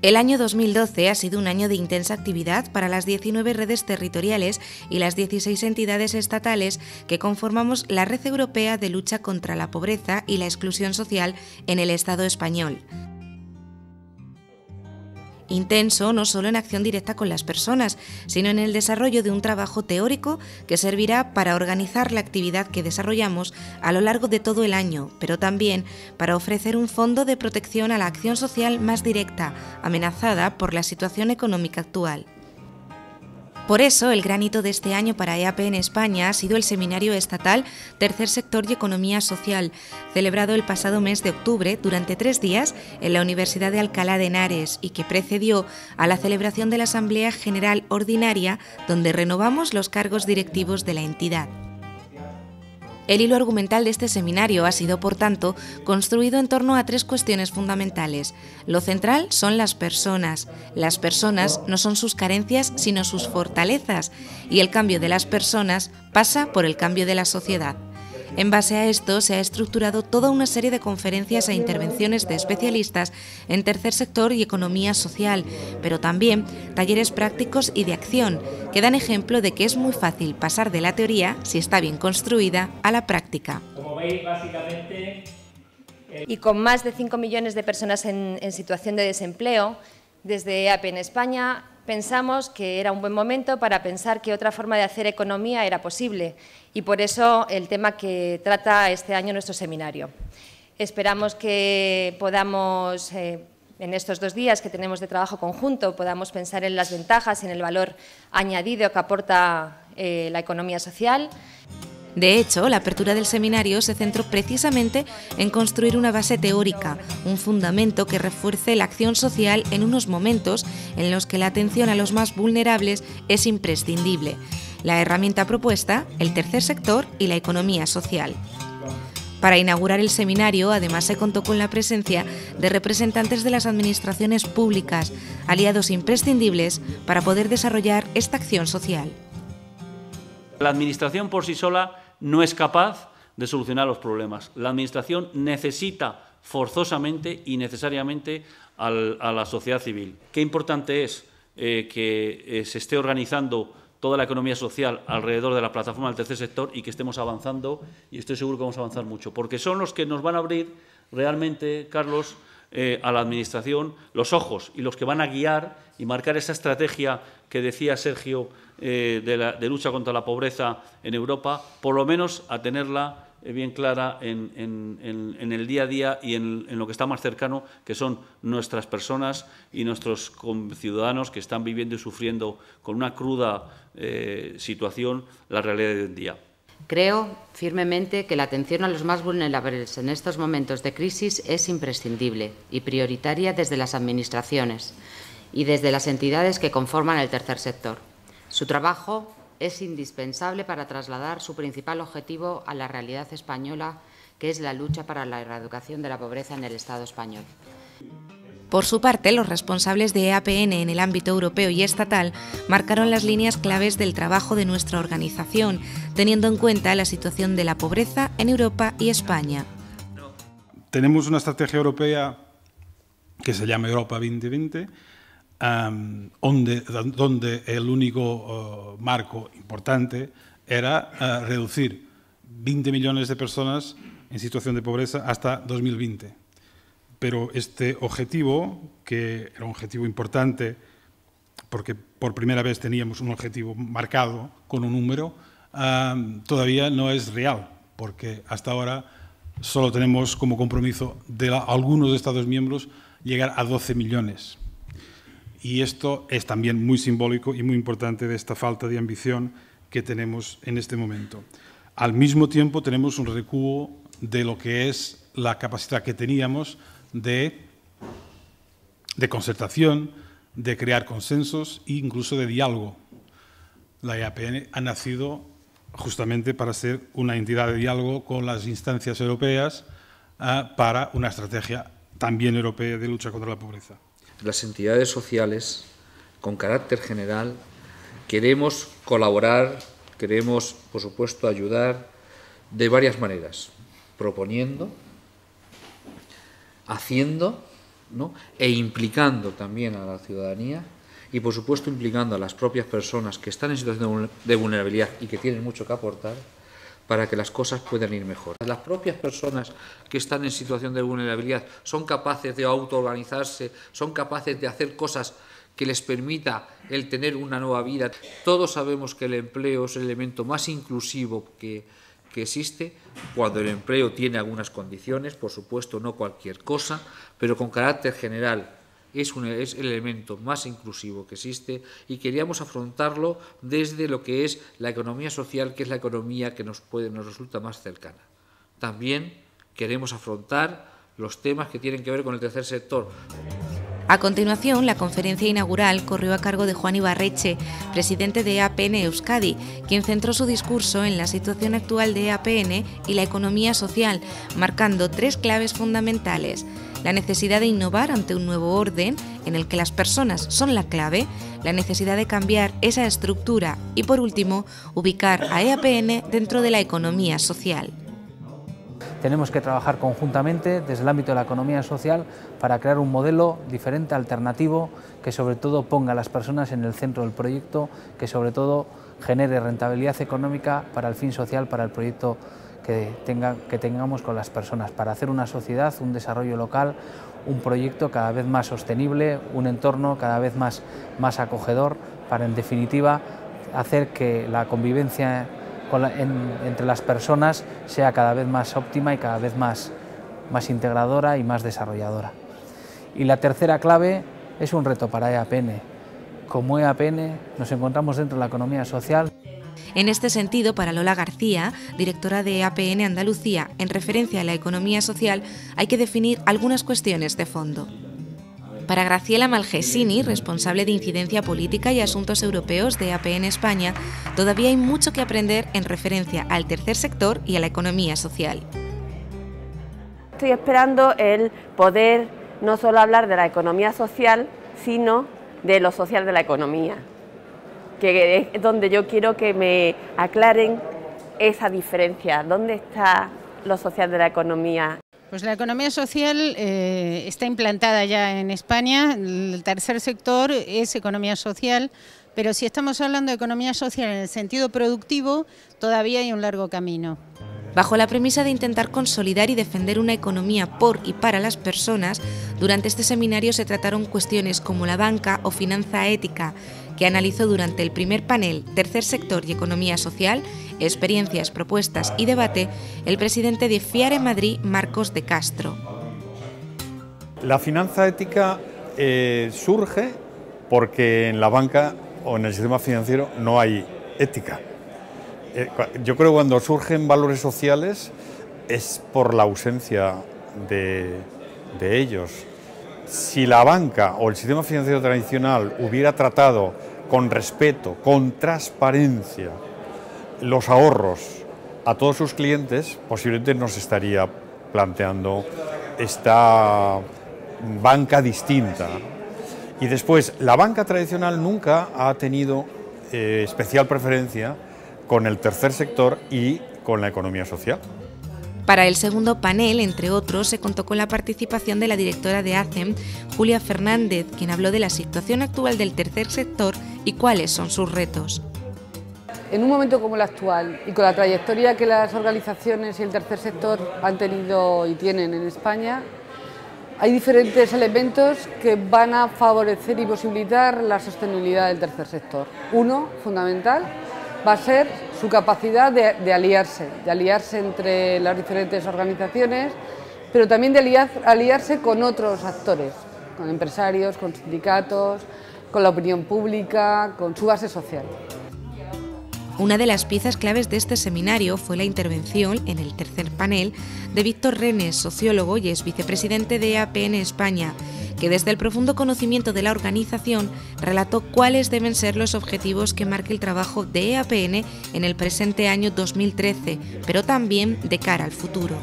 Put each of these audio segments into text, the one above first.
El año 2012 ha sido un año de intensa actividad para las 19 redes territoriales y las 16 entidades estatales que conformamos la Red Europea de Lucha contra la Pobreza y la Exclusión Social en el Estado español. Intenso no solo en acción directa con las personas, sino en el desarrollo de un trabajo teórico que servirá para organizar la actividad que desarrollamos a lo largo de todo el año, pero también para ofrecer un fondo de protección a la acción social más directa, amenazada por la situación económica actual. Por eso, el gran hito de este año para EAP en España ha sido el Seminario Estatal Tercer Sector y Economía Social, celebrado el pasado mes de octubre durante 3 días en la Universidad de Alcalá de Henares y que precedió a la celebración de la Asamblea General Ordinaria, donde renovamos los cargos directivos de la entidad. El hilo argumental de este seminario ha sido, por tanto, construido en torno a 3 cuestiones fundamentales. Lo central son las personas. Las personas no son sus carencias, sino sus fortalezas, y el cambio de las personas pasa por el cambio de la sociedad. En base a esto, se ha estructurado toda una serie de conferencias e intervenciones de especialistas en tercer sector y economía social, pero también talleres prácticos y de acción, que dan ejemplo de que es muy fácil pasar de la teoría, si está bien construida, a la práctica. Como veis, básicamente... Y con más de 5 millones de personas en situación de desempleo, desde EAP en España pensamos que era un buen momento para pensar que otra forma de hacer economía era posible y por eso el tema que trata este año nuestro seminario. Esperamos que podamos, en estos 2 días que tenemos de trabajo conjunto, podamos pensar en las ventajas, en el valor añadido que aporta la economía social. De hecho, la apertura del seminario se centró precisamente en construir una base teórica, un fundamento que refuerce la acción social en unos momentos en los que la atención a los más vulnerables es imprescindible. La herramienta propuesta, el tercer sector y la economía social. Para inaugurar el seminario, además, se contó con la presencia de representantes de las administraciones públicas, aliados imprescindibles para poder desarrollar esta acción social. La Administración por sí sola no es capaz de solucionar los problemas. La Administración necesita forzosamente y necesariamente a la sociedad civil. Qué importante es que se esté organizando toda la economía social alrededor de la plataforma del tercer sector y que estemos avanzando, y estoy seguro que vamos a avanzar mucho, porque son los que nos van a abrir realmente, Carlos, a la Administración los ojos y los que van a guiar y marcar esa estrategia que decía Sergio de lucha contra la pobreza en Europa, por lo menos a tenerla bien clara en el día a día y en lo que está más cercano, que son nuestras personas y nuestros conciudadanos que están viviendo y sufriendo con una cruda situación la realidad de hoy en día. Creo firmemente que la atención a los más vulnerables en estos momentos de crisis es imprescindible y prioritaria desde las administraciones y desde las entidades que conforman el tercer sector. Su trabajo es indispensable para trasladar su principal objetivo a la realidad española, que es la lucha para la erradicación de la pobreza en el Estado español. Por su parte, los responsables de EAPN en el ámbito europeo y estatal marcaron las líneas claves del trabajo de nuestra organización, teniendo en cuenta la situación de la pobreza en Europa y España. Tenemos una estrategia europea que se llama Europa 2020, donde el único marco importante era reducir 20 millones de personas en situación de pobreza hasta 2020. Pero este objetivo, que era un objetivo importante, porque por primera vez teníamos un objetivo marcado con un número, todavía no es real, porque hasta ahora solo tenemos como compromiso de algunos Estados miembros llegar a 12 millones. Y esto es también muy simbólico y muy importante de esta falta de ambición que tenemos en este momento. Al mismo tiempo tenemos un recuo de lo que es la capacidad que teníamos de concertación, de crear consensos e incluso de diálogo. La EAPN ha nacido justamente para ser una entidad de diálogo con las instancias europeas para una estrategia también europea de lucha contra la pobreza. Las entidades sociales, con carácter general, queremos colaborar, queremos, por supuesto, ayudar de varias maneras, proponiendo, haciendo ¿no? E implicando también a la ciudadanía y, por supuesto, implicando a las propias personas que están en situación de vulnerabilidad y que tienen mucho que aportar para que las cosas puedan ir mejor. Las propias personas que están en situación de vulnerabilidad son capaces de autoorganizarse, son capaces de hacer cosas que les permita el tener una nueva vida. Todos sabemos que el empleo es el elemento más inclusivo que existe, cuando el empleo tiene algunas condiciones, por supuesto, no cualquier cosa, pero con carácter general es el elemento más inclusivo que existe, y queríamos afrontarlo desde lo que es la economía social, que es la economía que nos resulta más cercana. También queremos afrontar los temas que tienen que ver con el tercer sector. A continuación, la conferencia inaugural corrió a cargo de Juan Ibarreche, presidente de EAPN Euskadi, quien centró su discurso en la situación actual de EAPN y la economía social, marcando 3 claves fundamentales: la necesidad de innovar ante un nuevo orden en el que las personas son la clave, la necesidad de cambiar esa estructura y, por último, ubicar a EAPN dentro de la economía social. Tenemos que trabajar conjuntamente desde el ámbito de la economía social para crear un modelo diferente, alternativo, que sobre todo ponga a las personas en el centro del proyecto, que sobre todo genere rentabilidad económica para el fin social, para el proyecto que tengamos con las personas, para hacer una sociedad, un desarrollo local, un proyecto cada vez más sostenible, un entorno cada vez más acogedor, para en definitiva hacer que la convivencia entre las personas sea cada vez más óptima y cada vez más integradora y más desarrolladora. Y la tercera clave es un reto para EAPN. Como EAPN nos encontramos dentro de la economía social. En este sentido, para Lola García, directora de EAPN Andalucía, en referencia a la economía social, hay que definir algunas cuestiones de fondo. Para Graciela Malgesini, responsable de Incidencia Política y Asuntos Europeos de EAPN España, todavía hay mucho que aprender en referencia al tercer sector y a la economía social. Estoy esperando el poder no solo hablar de la economía social, sino de lo social de la economía, que es donde yo quiero que me aclaren esa diferencia. ¿Dónde está lo social de la economía? Pues la economía social está implantada ya en España. El tercer sector es economía social, pero si estamos hablando de economía social en el sentido productivo, todavía hay un largo camino. Bajo la premisa de intentar consolidar y defender una economía por y para las personas, durante este seminario se trataron cuestiones como la banca o finanza ética, que analizó durante el primer panel Tercer sector y economía social, experiencias, propuestas y debate, el presidente de FIARE Madrid, Marcos de Castro. La finanza ética surge porque en la banca o en el sistema financiero no hay ética. Yo creo que cuando surgen valores sociales es por la ausencia de ellos. Si la banca o el sistema financiero tradicional hubiera tratado con respeto, con transparencia, los ahorros a todos sus clientes, posiblemente no se estaría planteando esta banca distinta. Y después, la banca tradicional nunca ha tenido especial preferencia con el tercer sector y con la economía social. Para el segundo panel, entre otros, se contó con la participación de la directora de ACEM, Julia Fernández, quien habló de la situación actual del tercer sector y cuáles son sus retos. En un momento como el actual y con la trayectoria que las organizaciones y el tercer sector han tenido y tienen en España, hay diferentes elementos que van a favorecer y posibilitar la sostenibilidad del tercer sector. Uno, fundamental, va a ser su capacidad de aliarse entre las diferentes organizaciones, pero también de aliarse con otros actores, con empresarios, con sindicatos, con la opinión pública, con su base social. Una de las piezas claves de este seminario fue la intervención, en el tercer panel, de Víctor Renes, sociólogo y ex vicepresidente de EAPN España, que desde el profundo conocimiento de la organización relató cuáles deben ser los objetivos que marque el trabajo de EAPN en el presente año 2013, pero también de cara al futuro.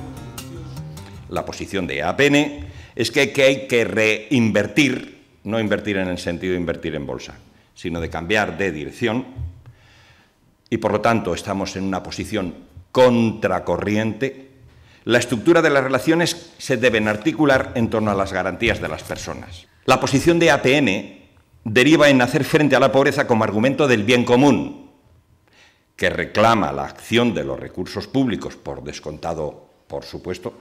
La posición de EAPN es que hay que reinvertir, no invertir en el sentido de invertir en bolsa, sino de cambiar de dirección. Y por lo tanto estamos en una posición contracorriente. La estructura de las relaciones se deben articular en torno a las garantías de las personas. La posición de APN deriva en hacer frente a la pobreza como argumento del bien común, que reclama la acción de los recursos públicos, por descontado, por supuesto,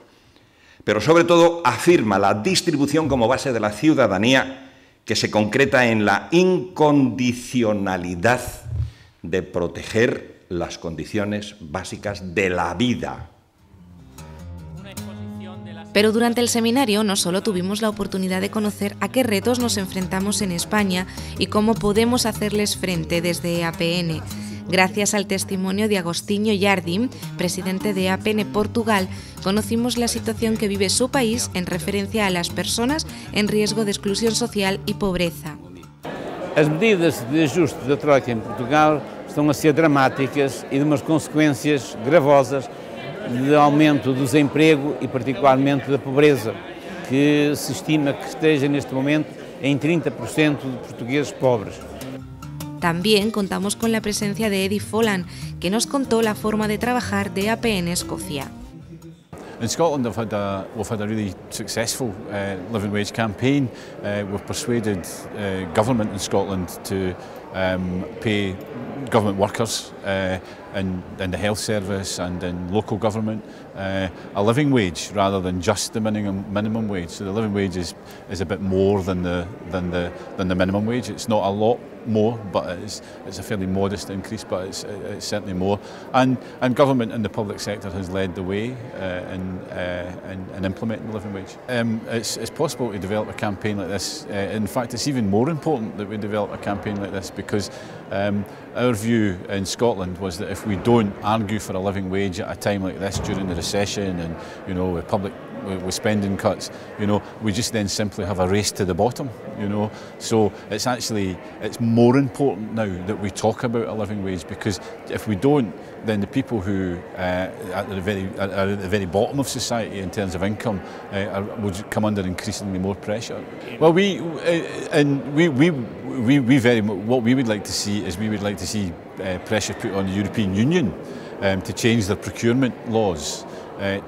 pero sobre todo afirma la distribución como base de la ciudadanía, que se concreta en la incondicionalidad de proteger las condiciones básicas de la vida. Pero durante el seminario no solo tuvimos la oportunidad de conocer a qué retos nos enfrentamos en España y cómo podemos hacerles frente desde APN. Gracias al testimonio de Agostinho Jardim, presidente de APN Portugal, conocimos la situación que vive su país en referencia a las personas en riesgo de exclusión social y pobreza. As medidas de ajuste da Troika em Portugal estão a ser dramáticas e de umas consequências gravosas de aumento do desemprego e particularmente da pobreza, que se estima que esteja neste momento em 30% de portugueses pobres. También contamos con la presencia de Eddie Folland, que nos contó la forma de trabajar de APN Escocia. In Scotland we've had a really successful living wage campaign. We've persuaded government in Scotland to pay government workers in the health service and in local government a living wage rather than just the minimum wage. So the living wage is a bit more than the minimum wage. It's not a lot more, but it's a fairly modest increase, but it's certainly more. And government and the public sector has led the way in implementing the living wage. It's possible to develop a campaign like this. In fact, it's even more important that we develop a campaign like this because our view in Scotland was that if we don't argue for a living wage at a time like this during the recession and with spending cuts, we just then simply have a race to the bottom, So it's more important now that we talk about a living wage, because if we don't, then the people who are at the very bottom of society in terms of income will come under increasingly more pressure. Well, what we would like to see is pressure put on the European Union to change their procurement laws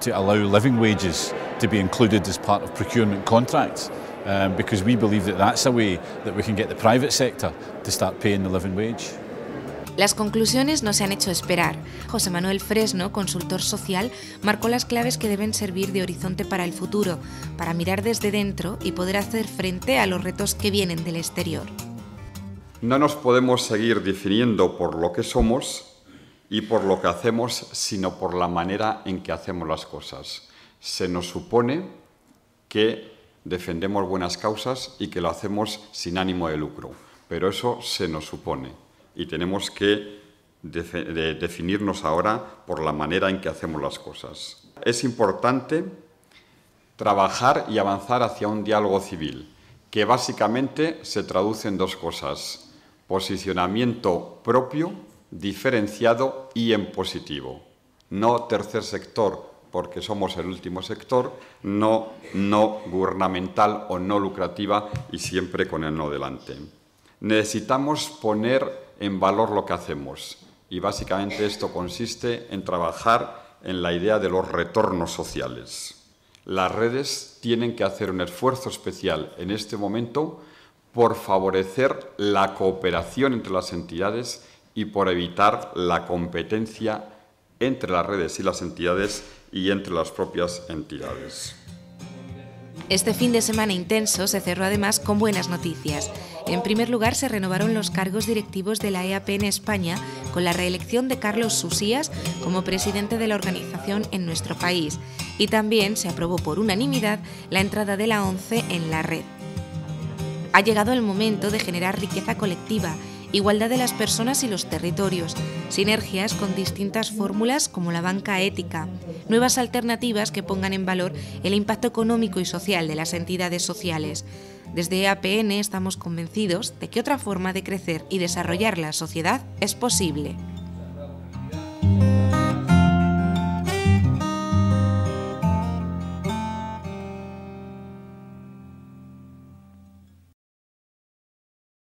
to allow living wages to be included as part of procurement contracts, because we believe that that's a way that we can get the private sector to start paying the living wage. Las conclusiones no se han hecho esperar. José Manuel Fresno, consultor social, marcó las claves que deben servir de horizonte para el futuro, para mirar desde dentro y poder hacer frente a los retos que vienen del exterior. No nos podemos seguir definiendo por lo que somos y por lo que hacemos, sino por la manera en que hacemos las cosas. Se nos supone que defendemos buenas causas y que lo hacemos sin ánimo de lucro, pero eso se nos supone y tenemos que definirnos ahora por la manera en que hacemos las cosas. Es importante trabajar y avanzar hacia un diálogo civil, que básicamente se traduce en dos cosas: posicionamiento propio, diferenciado y en positivo. No tercer sector, porque somos el último sector, no gubernamental o no lucrativa y siempre con el no delante. Necesitamos poner en valor lo que hacemos y básicamente esto consiste en trabajar en la idea de los retornos sociales. Las redes tienen que hacer un esfuerzo especial en este momento por favorecer la cooperación entre las entidades y por evitar la competencia entre las redes y las entidades y entre las propias entidades. Este fin de semana intenso se cerró además con buenas noticias. En primer lugar, se renovaron los cargos directivos de la EAPN España con la reelección de Carlos Susías como presidente de la organización en nuestro país, y también se aprobó por unanimidad la entrada de la ONCE en la red. Ha llegado el momento de generar riqueza colectiva, igualdad de las personas y los territorios, sinergias con distintas fórmulas como la banca ética, nuevas alternativas que pongan en valor el impacto económico y social de las entidades sociales. Desde EAPN estamos convencidos de que otra forma de crecer y desarrollar la sociedad es posible.